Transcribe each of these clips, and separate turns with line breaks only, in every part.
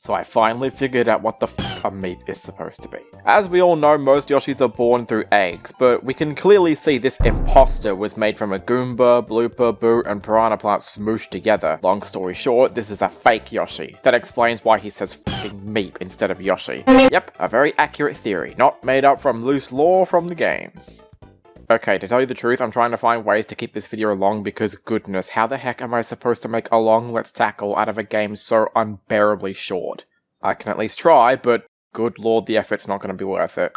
So I finally figured out what the f a meat is supposed to be. As we all know, most Yoshis are born through eggs, but we can clearly see this imposter was made from a Goomba, Blooper, Boo, and Piranha Plant smooshed together. Long story short, this is a fake Yoshi. That explains why he says f***ing meep instead of Yoshi. Yep, a very accurate theory, not made up from loose lore from the games. Okay, to tell you the truth, I'm trying to find ways to keep this video long because goodness, how the heck am I supposed to make a long Let's Tackle out of a game so unbearably short? I can at least try, but good lord, the effort's not going to be worth it.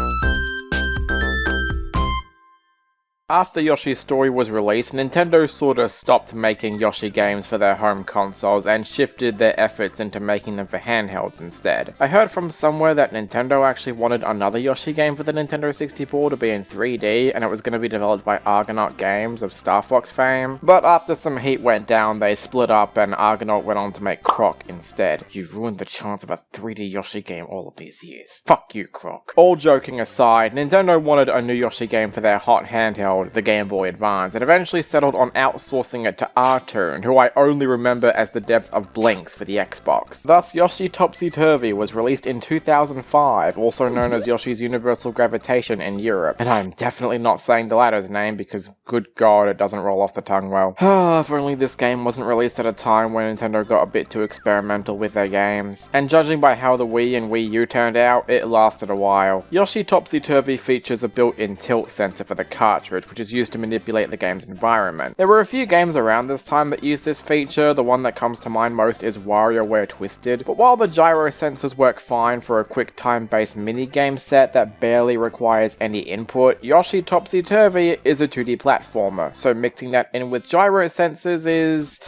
After Yoshi's Story was released, Nintendo sorta stopped making Yoshi games for their home consoles and shifted their efforts into making them for handhelds instead. I heard from somewhere that Nintendo actually wanted another Yoshi game for the Nintendo 64 to be in 3D, and it was going to be developed by Argonaut Games of Star Fox fame. But after some heat went down, they split up and Argonaut went on to make Croc instead. You ruined the chance of a 3D Yoshi game all of these years. Fuck you, Croc. All joking aside, Nintendo wanted a new Yoshi game for their hot handheld, the Game Boy Advance, and eventually settled on outsourcing it to Artoon, who I only remember as the devs of Blinks for the Xbox. Thus, Yoshi Topsy-Turvy was released in 2005, also known as Yoshi's Universal Gravitation in Europe, and I'm definitely not saying the latter's name because good god it doesn't roll off the tongue well. If only this game wasn't released at a time when Nintendo got a bit too experimental with their games. And judging by how the Wii and Wii U turned out, it lasted a while. Yoshi Topsy-Turvy features a built-in tilt sensor for the cartridge, which is used to manipulate the game's environment. There were a few games around this time that used this feature. The one that comes to mind most is WarioWare Twisted, but while the gyro sensors work fine for a quick time-based minigame set that barely requires any input, Yoshi Topsy-Turvy is a 2D platformer, so mixing that in with gyro sensors is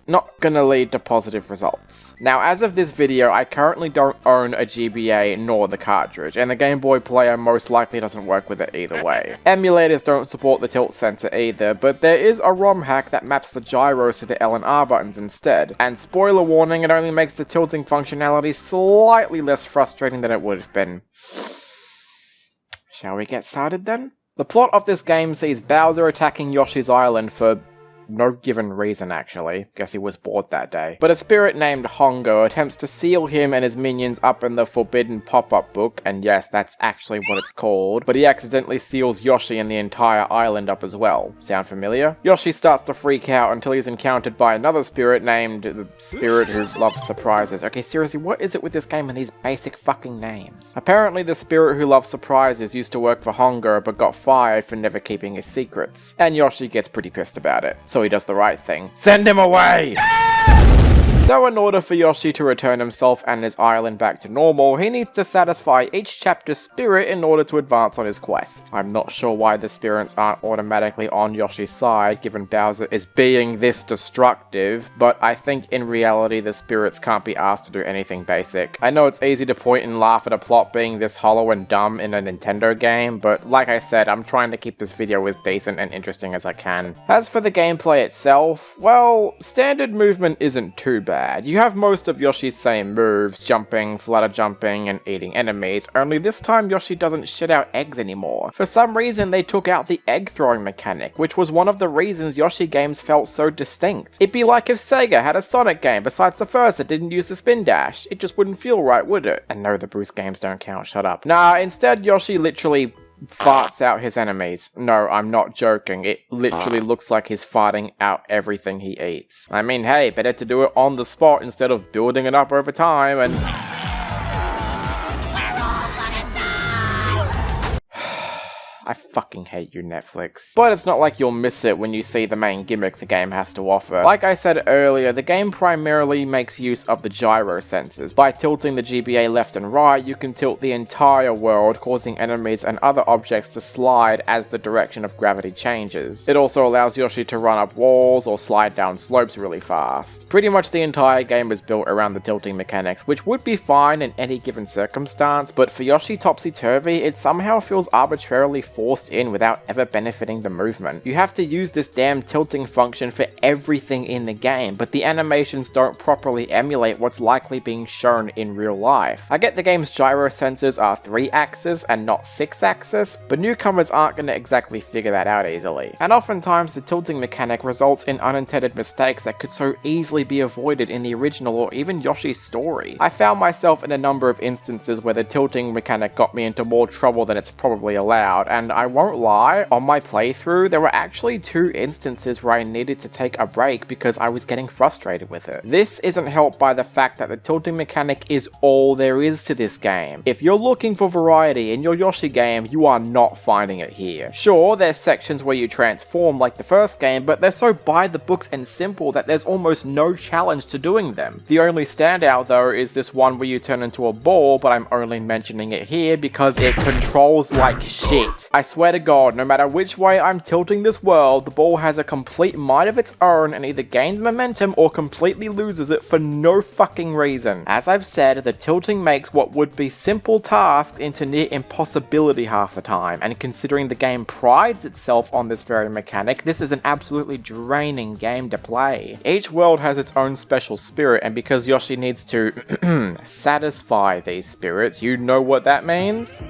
not gonna lead to positive results. Now, as of this video, I currently don't own a GBA nor the cartridge, and the Game Boy player most likely doesn't work with it either way. Emulators don't support the tilt sensor either, but there is a ROM hack that maps the gyros to the L and R buttons instead, and spoiler warning, it only makes the tilting functionality slightly less frustrating than it would have been. Shall we get started then? The plot of this game sees Bowser attacking Yoshi's Island for no given reason, actually. Guess he was bored that day. But a spirit named Hongo attempts to seal him and his minions up in the Forbidden Pop-Up Book, and yes, that's actually what it's called, but he accidentally seals Yoshi and the entire island up as well. Sound familiar? Yoshi starts to freak out until he's encountered by another spirit named the Spirit Who Loves Surprises. Okay, seriously, what is it with this game and these basic fucking names? Apparently the Spirit Who Loves Surprises used to work for Hongo, but got fired for never keeping his secrets. And Yoshi gets pretty pissed about it. So he does the right thing. Send him away! So in order for Yoshi to return himself and his island back to normal, he needs to satisfy each chapter's spirit in order to advance on his quest. I'm not sure why the spirits aren't automatically on Yoshi's side, given Bowser is being this destructive, but I think in reality the spirits can't be asked to do anything basic. I know it's easy to point and laugh at a plot being this hollow and dumb in a Nintendo game, but like I said, I'm trying to keep this video as decent and interesting as I can. As for the gameplay itself, well, standard movement isn't too bad. You have most of Yoshi's same moves, jumping, flutter jumping, and eating enemies, only this time Yoshi doesn't shit out eggs anymore. For some reason they took out the egg throwing mechanic, which was one of the reasons Yoshi games felt so distinct. It'd be like if Sega had a Sonic game besides the first that didn't use the spin dash. It just wouldn't feel right, would it? And no, the Bruce games don't count, shut up. Nah, instead Yoshi literally farts out his enemies. No, I'm not joking. It literally looks like he's farting out everything he eats. I mean, hey, better to do it on the spot instead of building it up over time and I fucking hate you, Netflix. But it's not like you'll miss it when you see the main gimmick the game has to offer. Like I said earlier, the game primarily makes use of the gyro sensors. By tilting the GBA left and right, you can tilt the entire world, causing enemies and other objects to slide as the direction of gravity changes. It also allows Yoshi to run up walls or slide down slopes really fast. Pretty much the entire game is built around the tilting mechanics, which would be fine in any given circumstance, but for Yoshi Topsy-Turvy, it somehow feels arbitrarily forced forced in without ever benefiting the movement. You have to use this damn tilting function for everything in the game, but the animations don't properly emulate what's likely being shown in real life. I get the game's gyro sensors are 3-axis and not 6-axis, but newcomers aren't going to exactly figure that out easily. And oftentimes the tilting mechanic results in unintended mistakes that could so easily be avoided in the original or even Yoshi's story. I found myself in a number of instances where the tilting mechanic got me into more trouble than it's probably allowed, and I won't lie, on my playthrough there were actually 2 instances where I needed to take a break because I was getting frustrated with it. This isn't helped by the fact that the tilting mechanic is all there is to this game. If you're looking for variety in your Yoshi game, you are not finding it here. Sure, there's sections where you transform like the first game, but they're so by the books and simple that there's almost no challenge to doing them. The only standout though is this one where you turn into a ball, but I'm only mentioning it here because it controls like shit. I swear to God, no matter which way I'm tilting this world, the ball has a complete mind of its own and either gains momentum or completely loses it for no fucking reason. As I've said, the tilting makes what would be simple tasks into near impossibility half the time, and considering the game prides itself on this very mechanic, this is an absolutely draining game to play. Each world has its own special spirit, and because Yoshi needs to satisfy these spirits, you know what that means?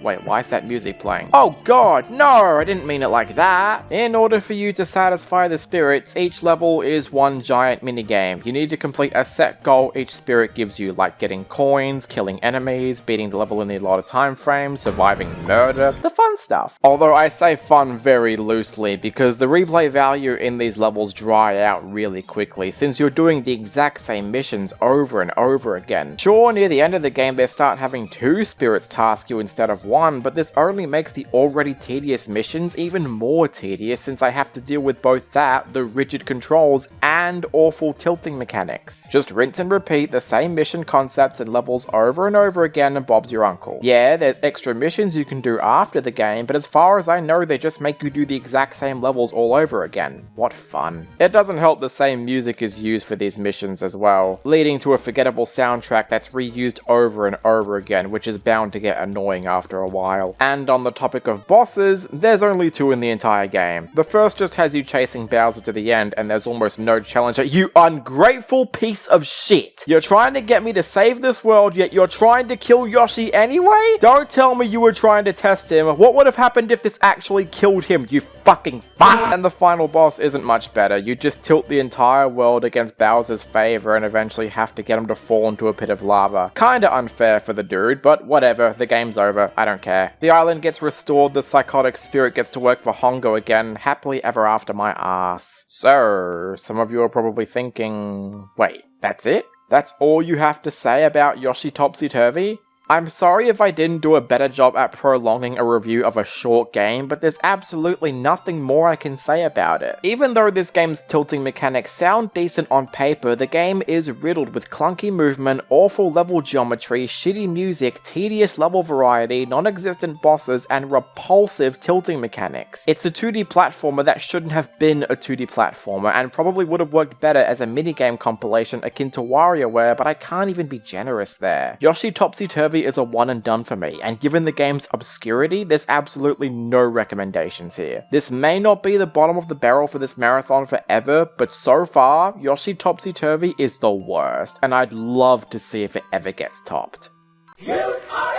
Wait, why is that music playing? Oh god, no! I didn't mean it like that! In order for you to satisfy the spirits, each level is one giant minigame. You need to complete a set goal each spirit gives you, like getting coins, killing enemies, beating the level in a lot of time frames, surviving murder, the fun stuff. Although I say fun very loosely, because the replay value in these levels dry out really quickly, since you're doing the exact same missions over and over again. Sure, near the end of the game they start having 2 spirits task you instead of 1, but this only makes the already tedious missions even more tedious since I have to deal with both that, the rigid controls, and awful tilting mechanics. Just rinse and repeat the same mission concepts and levels over and over again and Bob's your uncle. Yeah, there's extra missions you can do after the game, but as far as I know they just make you do the exact same levels all over again. What fun. It doesn't help the same music is used for these missions as well, leading to a forgettable soundtrack that's reused over and over again, which is bound to get annoying after a while. And on the topic of bosses, there's only 2 in the entire game. The first just has you chasing Bowser to the end and there's almost no challenge. You ungrateful piece of shit! You're trying to get me to save this world, yet you're trying to kill Yoshi anyway? Don't tell me you were trying to test him. What would have happened if this actually killed him, you fucking fuck? And the final boss isn't much better. You just tilt the entire world against Bowser's favor and eventually have to get him to fall into a pit of lava. Kinda unfair for the dude, but whatever, the game's over. I don't care. The island gets restored, the psychotic spirit gets to work for Hongo again, happily ever after my ass. So, some of you are probably thinking, wait, that's it? That's all you have to say about Yoshi Topsy-Turvy? I'm sorry if I didn't do a better job at prolonging a review of a short game, but there's absolutely nothing more I can say about it. Even though this game's tilting mechanics sound decent on paper, the game is riddled with clunky movement, awful level geometry, shitty music, tedious level variety, non-existent bosses, and repulsive tilting mechanics. It's a 2D platformer that shouldn't have been a 2D platformer, and probably would have worked better as a minigame compilation akin to WarioWare, but I can't even be generous there. Yoshi Topsy-Turvy is a one and done for me, and given the game's obscurity, there's absolutely no recommendations here. This may not be the bottom of the barrel for this marathon forever, but so far, Yoshi Topsy-Turvy is the worst, and I'd love to see if it ever gets topped. You are